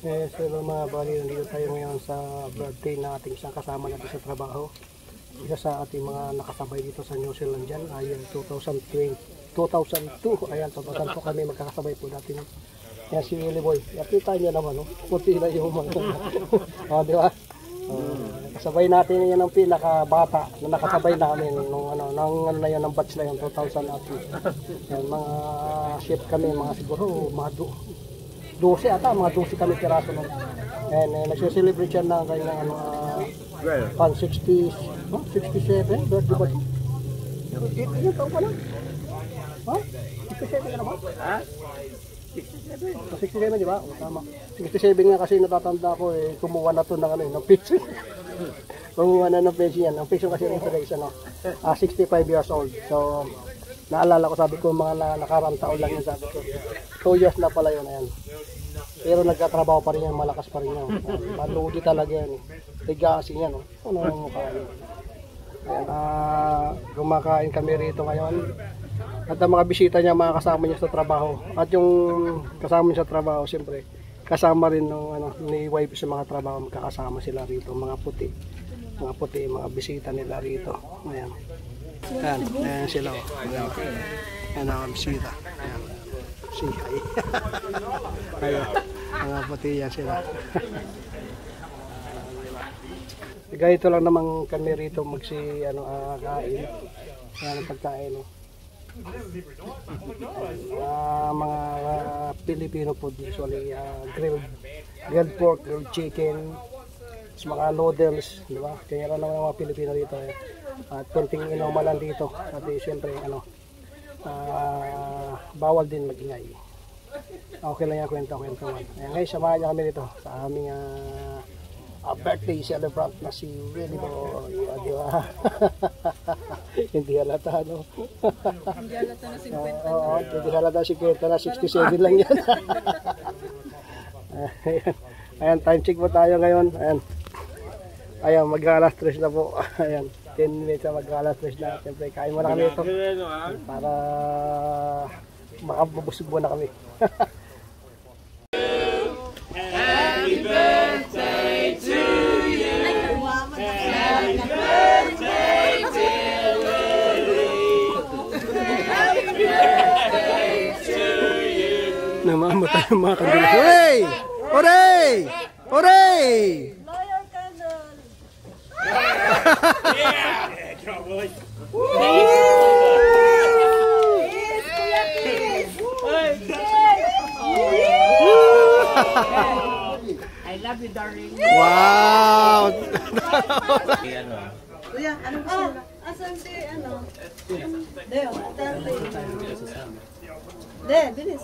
So mga bali, nandito tayo ngayon sa birthday na ating isang kasama natin sa trabaho. Isa sa ating mga nakasabay dito sa New Zealand dyan ay 2002. Ayan, 2002 kami magkakasabay po natin. Ayan si Willie Boy. Nakita niya naman, no? Puti na yung mga di ba? Kasabay natin yan ang pinakabata na nakasabay namin nung ano na yun, ng batch na yun, 2002. Ayan, mga ship kami, mga siguro, mga 12 ata, mga 12 kami piraso nun. And nagse-celebrate yan ng kanyang pan 60, 67, birthday ba? Ilan taon pa lang? Ha? 67 ka na ba? Ha? 67, di ba? O, tama. 67 nga kasi natatanda ko kumuha na to ng picture. Kumuha na ng picture yan. Ang picture kasi ng is 65 years old. So, naalala ko, sabi ko, mga nakarang taon lang yun, sabi ko. 2 years na pala yun, ayan. Pero nagkatrabaho pa rin yan, malakas pa rin yan. Maludi talaga yan. Tigasin yan. Ano ang mukha yan? Ayan, kumakain kami rito ngayon. At ang mga bisita niya, mga kasama niya sa trabaho. At yung kasama niya sa trabaho, siyempre, kasama rin ni wife sa mga trabaho. Magkakasama sila rito, mga puti. Mga bisita nila rito. Ayan. Ayan sila. Ayan ang bisita. Ayan. Si hi. Ayan. Mga puti yan sila. Ganito lang naman kami rito kain. Ayan ang pagkain. Mga Filipino food usually, grilled pork, grilled chicken, mga noodles, di ba? Kaya rin naman mga Pilipino dito. At konting inumalan dito. At siyempre, bawal din magingay. Okay lang yung kwento-kwentuhan. Ngayon, samahan niya kami dito sa aming birthday celebrant na si Willie Boy. Di ba? Hindi halata, no? Hindi halata na 50. Oo, hindi halata 50 na, 67 lang yan. Ayan, time check po tayo ngayon. Ayan, mag-alas 3 na po. Ayan, 10 minutes na mag-alas 3 na. Siyempre, kain muna kami ito. Para makabusog muna kami. Happy birthday to you. Happy birthday, dear Willie. Happy birthday to you. Namamatay yung mga kandilas. Hooray! Hooray! Hooray! Loyal Colonel. Yeah! Come on, boys. I love you, darling. Wow! Kuya, anong gusto mo? Asan si Deo, De, bilis.